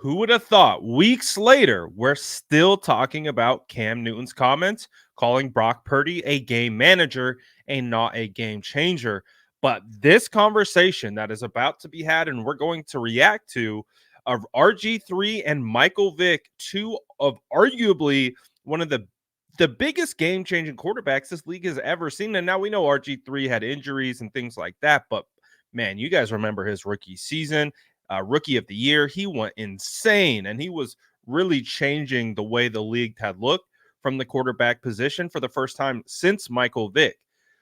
Who would have thought weeks later, we're still talking about Cam Newton's comments, calling Brock Purdy a game manager and not a game changer. But this conversation that is about to be had and we're going to react to of RG3 and Michael Vick, two of arguably one of the biggest game-changing quarterbacks this league has ever seen. And now we know RG3 had injuries and things like that, but man, you guys remember his rookie season. Rookie of the year, he went insane, and he was really changing the way the league had looked from the quarterback position for the first time since Michael Vick.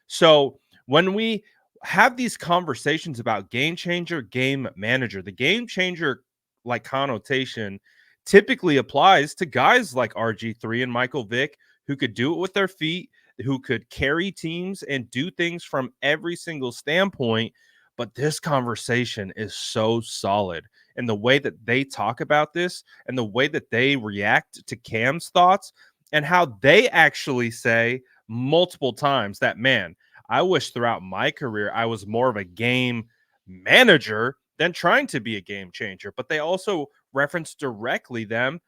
So when we have these conversations about game changer, game manager, the game changer like connotation typically applies to guys like RG3 and Michael Vick who could do it with their feet, who could carry teams and do things from every single standpoint. But this conversation is so solid, and the way that they talk about this and the way that they react to Cam's thoughts and how they actually say multiple times that, man, I wish throughout my career I was more of a game manager than trying to be a game changer. But they also reference directly them,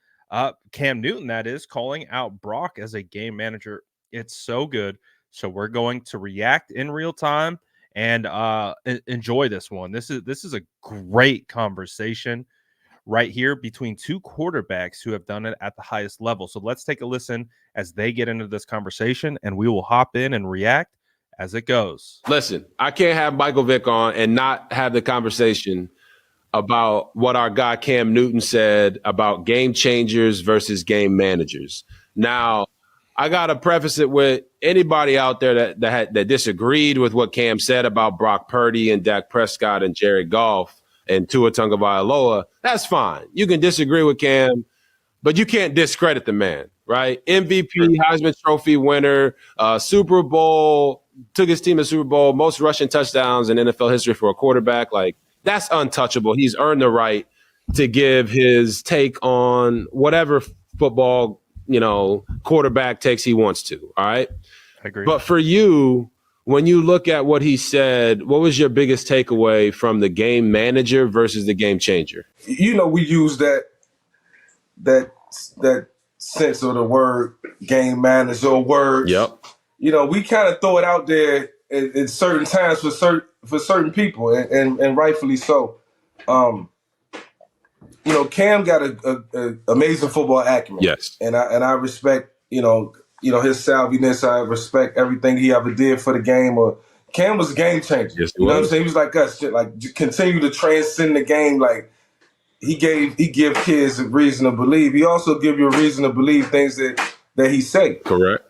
Cam Newton, that is, calling out Brock as a game manager. It's so good. So we're going to react in real time and enjoy this one. This is a great conversation right here between two quarterbacks who have done it at the highest level. So let's take a listen as they get into this conversation, and we will hop in and react as it goes. Listen, I can't have Michael Vick on and not have the conversation about what our guy Cam Newton said about game changers versus game managers. Now, I got to preface it with anybody out there that disagreed with what Cam said about Brock Purdy and Dak Prescott and Jared Goff and Tua Tagovailoa. That's fine. You can disagree with Cam, but you can't discredit the man, right? MVP, Heisman Trophy winner, Super Bowl, took his team to Super Bowl, most rushing touchdowns in NFL history for a quarterback. Like, that's untouchable. He's earned the right to give his take on whatever football quarterback takes he wants to. All right. I agree. But for you, when you look at what he said, what was your biggest takeaway from the game manager versus the game changer? We use that sense of the word game manager or words. Yep. We kind of throw it out there at certain times for certain people, and rightfully so. Cam got a amazing football acumen. Yes. And I respect, his savviness. I respect everything he ever did for the game. Cam was a game changer. Yes, you know what I'm saying? He was like us, continue to transcend the game. Like he give kids a reason to believe. He also give you a reason to believe things that he say. Correct.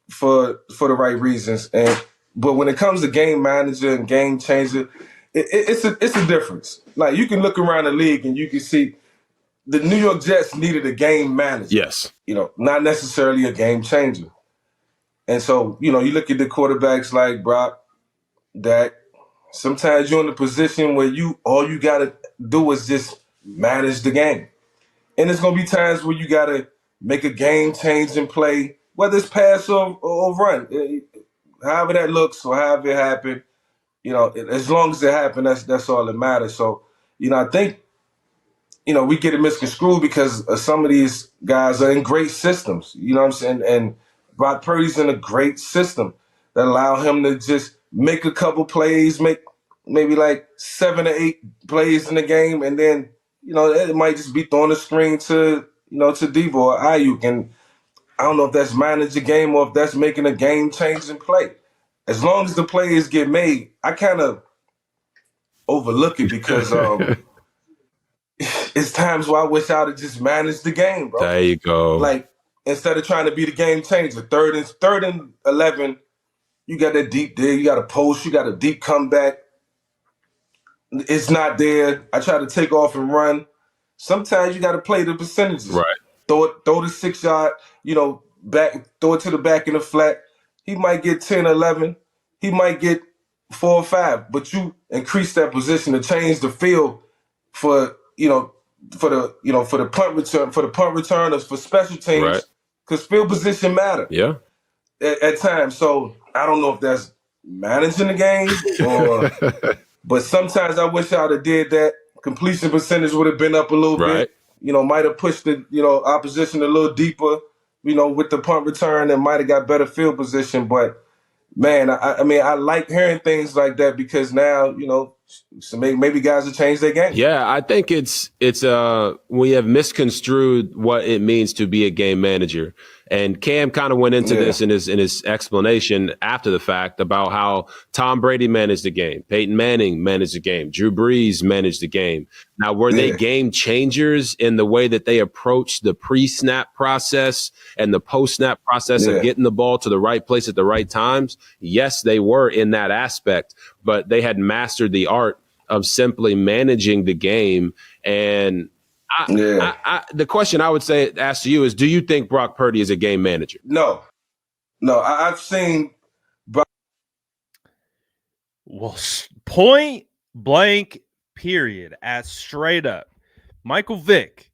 For the right reasons. But when it comes to game manager and game changer, it's a difference. Like you can look around the league and you can see the New York Jets needed a game manager. Yes. Not necessarily a game changer. And so, you look at the quarterbacks like Brock, Dak. Sometimes you're in a position where all you gotta do is just manage the game. And there's gonna be times where you gotta make a game changing play, whether it's pass or run. However that looks or however it happened. As long as it happened, that's all that matters. So, I think, we get it misconstrued because some of these guys are in great systems. You know what I'm saying? And Brock Purdy's in a great system that allow him to just make a couple plays, make maybe like 7 or 8 plays in the game, and then, it might just be throwing a screen to Debo or Ayuk. And I don't know if that's managing a game or if that's making a game-changing play. As long as the plays get made, I kind of overlook it because it's times where I wish I would have just managed the game, bro. There you go. Like, instead of trying to be the game changer, third and 11, you got that deep dig, you got a post, you got a deep comeback. It's not there. I try to take off and run. Sometimes you got to play the percentages. Right. Throw the 6-yard, back, throw it to the back in the flat. He might get 10, 11. He might get 4 or 5. But you increase that position to change the field for the punt returners, for special teams. Right. Because field position matter. Yeah. At times. So I don't know if that's managing the game or but sometimes I wish I would have did that. Completion percentage would have been up a little bit. might have pushed the, opposition a little deeper, with the punt return, and might have got better field position. But man, I mean, I like hearing things like that because now, so maybe guys will change their game. Yeah, I think it's we have misconstrued what it means to be a game manager. And Cam kind of went into this in his explanation after the fact about how Tom Brady managed the game, Peyton Manning managed the game, Drew Brees managed the game. Now, were they game changers in the way that they approached the pre-snap process and the post-snap process of getting the ball to the right place at the right times? Yes, they were in that aspect, but they had mastered the art of simply managing the game. And the question I would ask to you is, do you think Brock Purdy is a game manager? No, I've seen Brock. Well, point blank, period, as straight up. Michael Vick,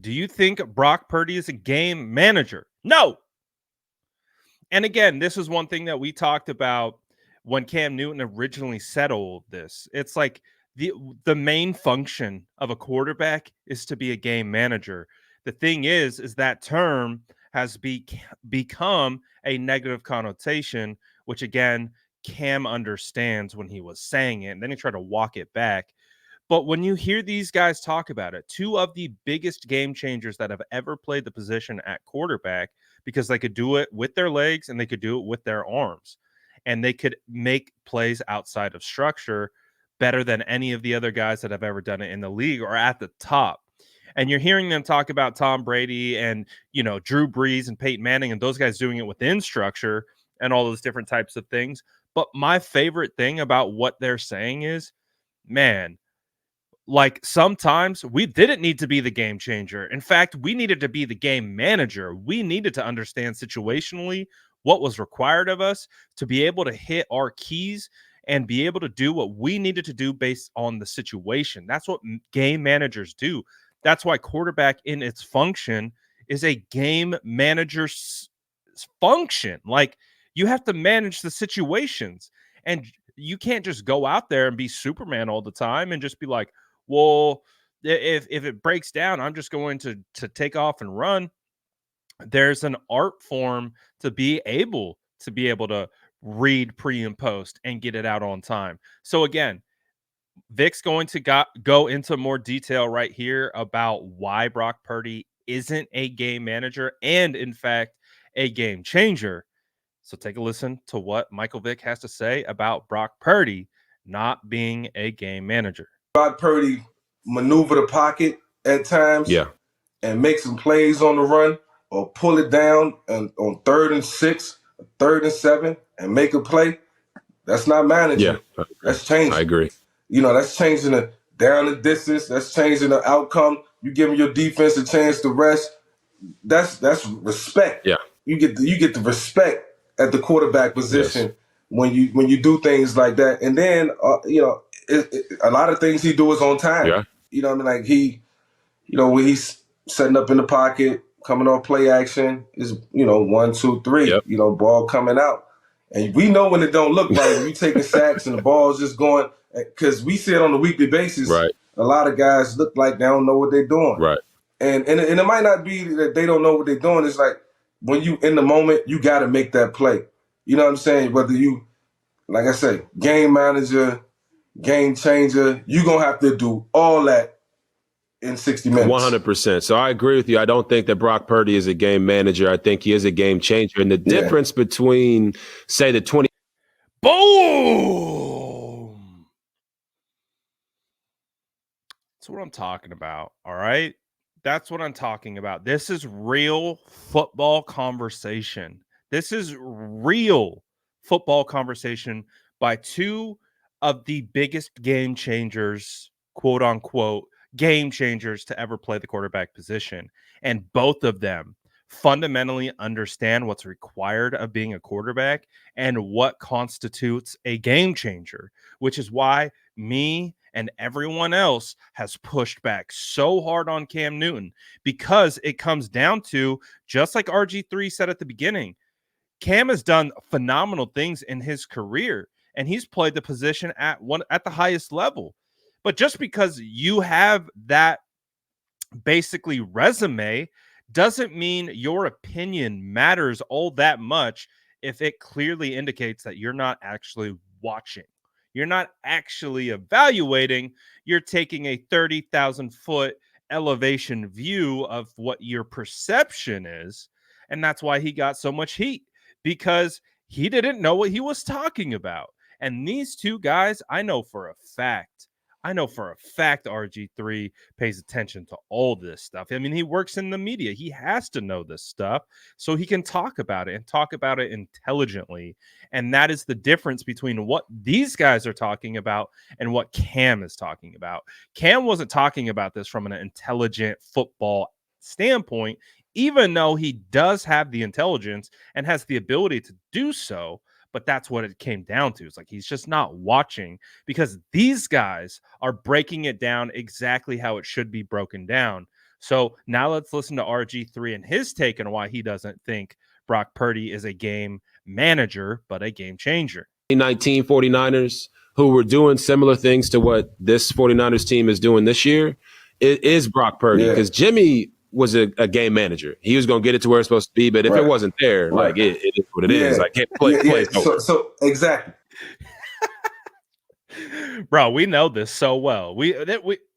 do you think Brock Purdy is a game manager? No. And again, this is one thing that we talked about when Cam Newton originally settled this. It's like the main function of a quarterback is to be a game manager. The thing is that term has become a negative connotation, which again, Cam understands when he was saying it, and then he tried to walk it back. But when you hear these guys talk about it, two of the biggest game changers that have ever played the position at quarterback, because they could do it with their legs and they could do it with their arms, and they could make plays outside of structure better than any of the other guys that have ever done it in the league or at the top. And you're hearing them talk about Tom Brady and, Drew Brees and Peyton Manning and those guys doing it within structure and all those different types of things. But my favorite thing about what they're saying is, man, like sometimes we didn't need to be the game changer. In fact, we needed to be the game manager. We needed to understand situationally what was required of us to be able to hit our keys and be able to do what we needed to do based on the situation. That's what game managers do. That's why quarterback in its function is a game manager's function. Like, you have to manage the situations, and you can't just go out there and be Superman all the time and just be like, well, if it breaks down, I'm just going to take off and run. There's an art form to be able to read pre and post and get it out on time. So again, Vic's going to go into more detail right here about why Brock Purdy isn't a game manager and, in fact, a game changer. So take a listen to what Michael Vick has to say about Brock Purdy not being a game manager. Brock Purdy maneuver the pocket at times and make some plays on the run or pull it down and on 3rd and 6, 3rd and 7 and make a play. That's not managing. Yeah, that's changing. I agree. That's changing the down the distance. That's changing the outcome. You giving your defense a chance to rest. That's respect. Yeah, you get the respect at the quarterback position when you do things like that. And then a lot of things he do is on time. Yeah. I mean, like when he's setting up in the pocket, coming off play action is 1, 2, 3. Yep. Ball coming out, and we know when it don't look right. When you taking sacks and the ball's just going, because we see it on a weekly basis. Right. A lot of guys look like they don't know what they're doing. Right. And it might not be that they don't know what they're doing. It's like when you in the moment, you got to make that play. You know what I'm saying? Whether you, like I say, game manager, game changer, you're going to have to do all that in 60 minutes. 100%. So I agree with you. I don't think that Brock Purdy is a game manager. I think he is a game changer. And the difference between, say, the 20. Boom! That's what I'm talking about. All right? That's what I'm talking about. This is real football conversation. This is real football conversation by two of the biggest game changers, quote unquote, game changers to ever play the quarterback position. And both of them fundamentally understand what's required of being a quarterback and what constitutes a game changer, which is why me and everyone else has pushed back so hard on Cam Newton, because it comes down to, just like RG3 said at the beginning, Cam has done phenomenal things in his career, and he's played the position at the highest level. But just because you have that basically resume doesn't mean your opinion matters all that much if it clearly indicates that you're not actually watching. You're not actually evaluating. You're taking a 30,000 foot elevation view of what your perception is. And that's why he got so much heat, because he didn't know what he was talking about. And these two guys, I know for a fact RG3 pays attention to all this stuff. I mean, he works in the media. He has to know this stuff so he can talk about it and talk about it intelligently. And that is the difference between what these guys are talking about and what Cam is talking about. Cam wasn't talking about this from an intelligent football standpoint, even though he does have the intelligence and has the ability to do so. But that's what it came down to. It's like he's just not watching, because these guys are breaking it down exactly how it should be broken down. So now let's listen to RG3 and his take on why he doesn't think Brock Purdy is a game manager, but a game changer. 2019 49ers, who were doing similar things to what this 49ers team is doing this year, it is Brock Purdy, because Jimmy was a game manager. He was going to get it to where it's supposed to be, but if it wasn't there, like it is what it is. I can't play. So exactly. Bro, we know this so well. We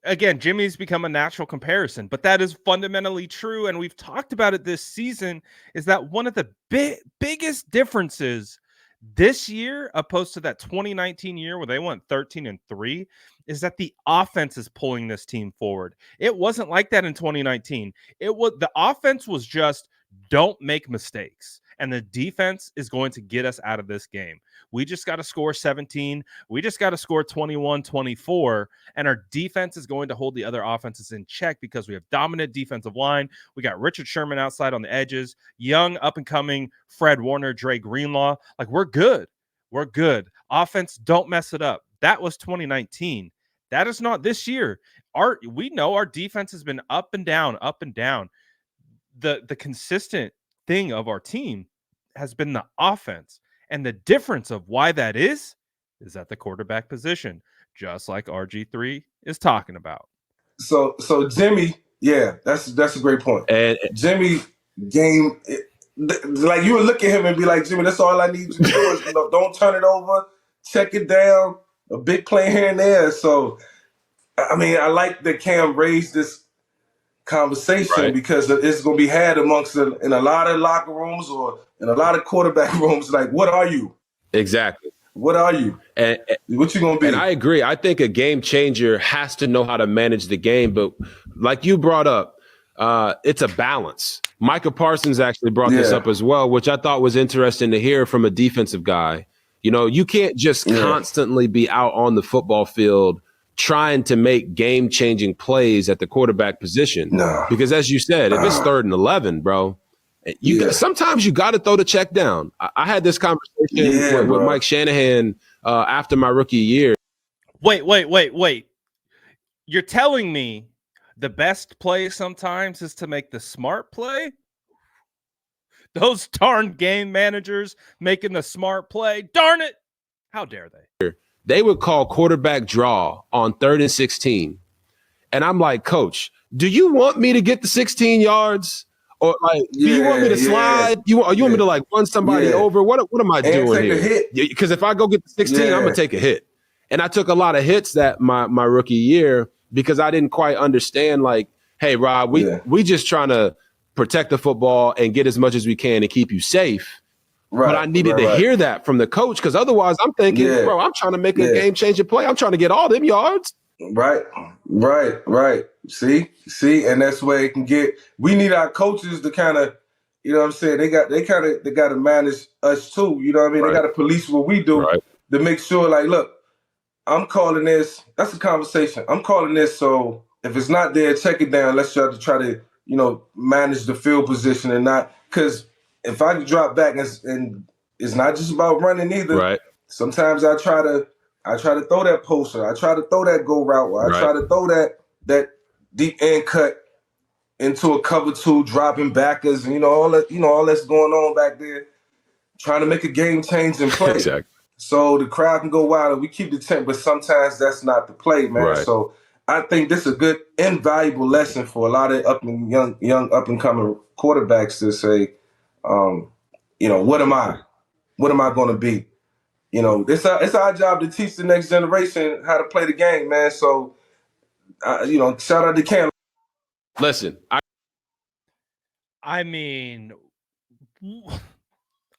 again, Jimmy's become a natural comparison, but that is fundamentally true, and we've talked about it this season, is that one of the biggest differences this year opposed to that 2019 year where they went 13-3 is that the offense is pulling this team forward. It wasn't like that in 2019. The offense was just don't make mistakes, and the defense is going to get us out of this game. We just got to score 17. We just got to score 21, 24. And our defense is going to hold the other offenses in check because we have dominant defensive line. We got Richard Sherman outside on the edges, young up-and-coming Fred Warner, Dre Greenlaw. Like, we're good. We're good. Offense, don't mess it up. That was 2019. That is not this year. We know our defense has been up and down, up and down. The consistent thing of our team has been the offense. And the difference of why that is at the quarterback position, just like RG3 is talking about. So Jimmy, that's a great point. And Jimmy game, like you would look at him and be like, Jimmy, that's all I need you to do is don't turn it over, check it down, a big play here and there. So, I mean, I like that Cam raised this conversation because it's going to be had in a lot of locker rooms or in a lot of quarterback rooms. Like, what are you? Exactly. What are you? And what you going to be? And I agree. I think a game changer has to know how to manage the game. But like you brought up, it's a balance. Micah Parsons actually brought this up as well, which I thought was interesting to hear from a defensive guy. You know, you can't just constantly be out on the football field trying to make game-changing plays at the quarterback position. No. Because as you said, if it's 3rd and 11, bro, sometimes you got to throw the check down. I had this conversation with Mike Shanahan after my rookie year. Wait. You're telling me the best play sometimes is to make the smart play? Those darn game managers making the smart play. Darn it. How dare they? They would call quarterback draw on 3rd and 16. And I'm like, Coach, do you want me to get the 16 yards? Or like, do you want me to slide? You want me to like run somebody over? What am I doing here? Because if I go get the 16, I'm going to take a hit. And I took a lot of hits that my rookie year because I didn't quite understand, like, hey, Rob, we just trying to protect the football and get as much as we can and keep you safe. But I needed to hear that from the coach, because otherwise I'm thinking, bro, I'm trying to make a game-changing play. I'm trying to get all them yards. Right. See, and that's where it can get. We need our coaches to kind of, you know what I'm saying? They got to manage us too. You know what I mean? They got to police what we do to make sure, like, look, I'm calling this. That's a conversation. I'm calling this. So if it's not there, check it down. Let's try to, manage the field position and not, because if I drop back and it's not just about running either. Right. Sometimes I try to throw that poster. I try to throw that go route. I try to throw that deep end cut into a cover two, dropping backers, and all that's going on back there. Trying to make a game changing play. Exactly. So the crowd can go wild and we keep the temp, but sometimes that's not the play, man. Right. So I think this is a good, invaluable lesson for a lot of young up and coming quarterbacks to say, what am I? What am I going to be? It's our job to teach the next generation how to play the game, man. So, shout out to Cam. Listen, I mean,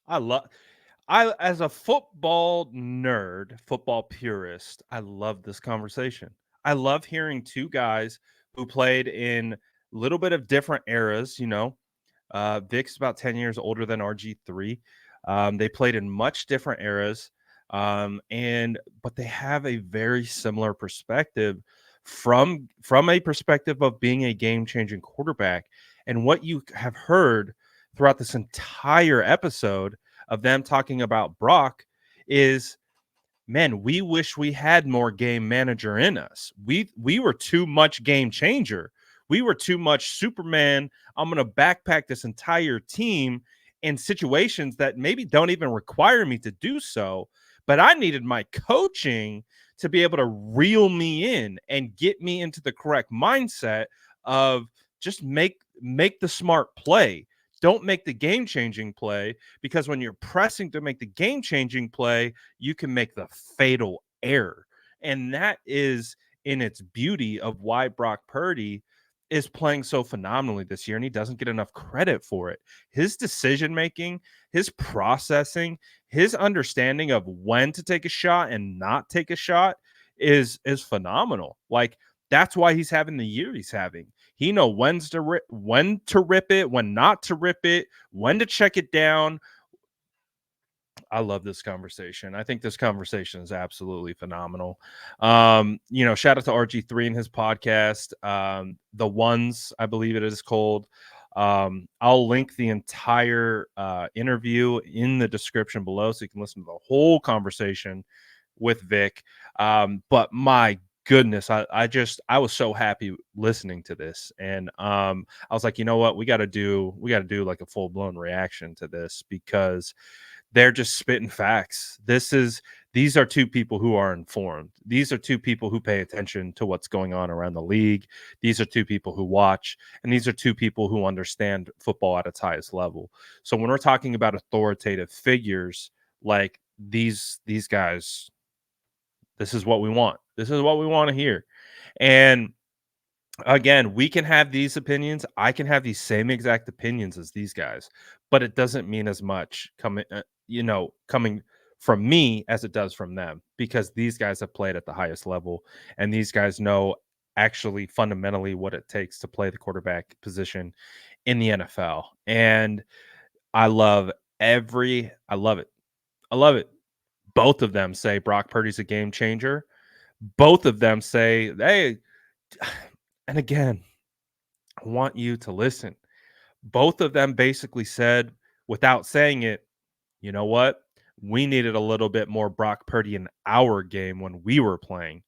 I as a football nerd, football purist, I love this conversation. I love hearing two guys who played in a little bit of different eras. Vic's about 10 years older than RG3. They played in much different eras, but they have a very similar perspective from a perspective of being a game-changing quarterback. And what you have heard throughout this entire episode of them talking about Brock is, man, we wish we had more game manager in us. We were too much game changer. We were too much Superman. I'm going to backpack this entire team in situations that maybe don't even require me to do so. But I needed my coaching to be able to reel me in and get me into the correct mindset of just make the smart play. Don't make the game-changing play, because when you're pressing to make the game-changing play, you can make the fatal error. And that is in its beauty of why Brock Purdy is playing so phenomenally this year, and he doesn't get enough credit for it. His decision-making, his processing, his understanding of when to take a shot and not take a shot is phenomenal. Like, that's why he's having the year he's having. He know when to rip it, when not to rip it, when to check it down. I love this conversation. I think this conversation is absolutely phenomenal. Shout out to RG3 and his podcast, The Ones, I believe it is called. I'll link the entire interview in the description below so you can listen to the whole conversation with Vic. But my goodness, I was so happy listening to this, and I was like, you know what, we got to do like a full-blown reaction to this, because they're just spitting facts. These are two people who are informed. These are two people who pay attention to what's going on around the league. These are two people who watch, and these are two people who understand football at its highest level. So when we're talking about authoritative figures like these guys, this is what we want. This is what we want to hear. And again, we can have these opinions. I can have these same exact opinions as these guys, but it doesn't mean as much coming from me as it does from them, because these guys have played at the highest level, and these guys know actually fundamentally what it takes to play the quarterback position in the NFL. And I love it. I love it. Both of them say Brock Purdy's a game changer. Both of them say, hey, and again, I want you to listen. Both of them basically said, without saying it, you know what? We needed a little bit more Brock Purdy in our game when we were playing.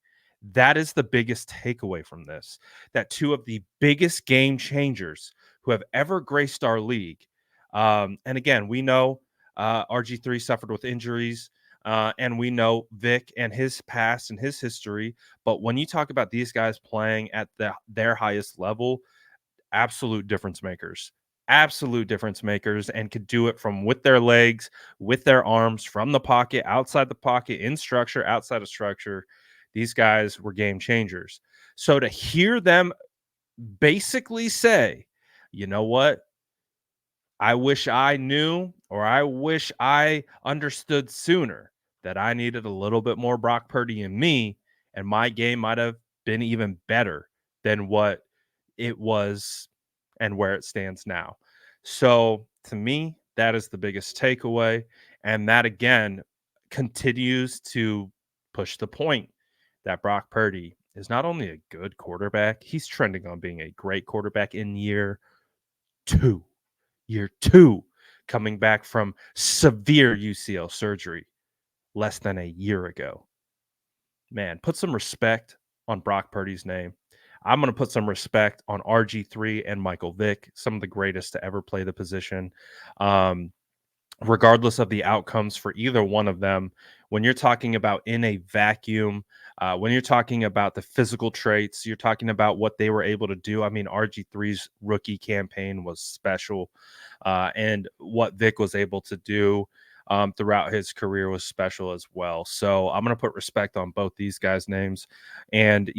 That is the biggest takeaway from this. That two of the biggest game changers who have ever graced our league. And again, we know RG3 suffered with injuries. And we know Vic and his past and his history. But when you talk about these guys playing at their highest level, absolute difference makers. Absolute difference makers, and could do it from with their legs, with their arms, from the pocket, outside the pocket, in structure, outside of structure. These guys were game changers. So to hear them basically say, you know what? I wish I knew, or I wish I understood sooner that I needed a little bit more Brock Purdy in me, and my game might have been even better than what it was and where it stands now. So to me, that is the biggest takeaway. And that again continues to push the point that Brock Purdy is not only a good quarterback, he's trending on being a great quarterback in year two. Year two, coming back from severe UCL surgery less than a year ago. Man, put some respect on Brock Purdy's name. I'm going to put some respect on RG3 and Michael Vick, some of the greatest to ever play the position. Regardless of the outcomes for either one of them, when you're talking about in a vacuum, When you're talking about the physical traits, you're talking about what they were able to do. I mean, RG3's rookie campaign was special, and what Vick was able to do throughout his career was special as well. So I'm going to put respect on both these guys' names, and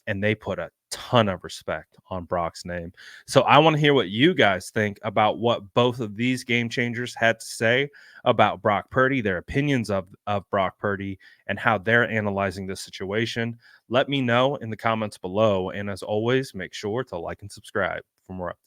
and they put a ton of respect on Brock's name. So I want to hear what you guys think about what both of these game changers had to say about Brock Purdy, their opinions of Brock Purdy, and how they're analyzing this situation. Let me know in the comments below. And as always, make sure to like and subscribe for more updates.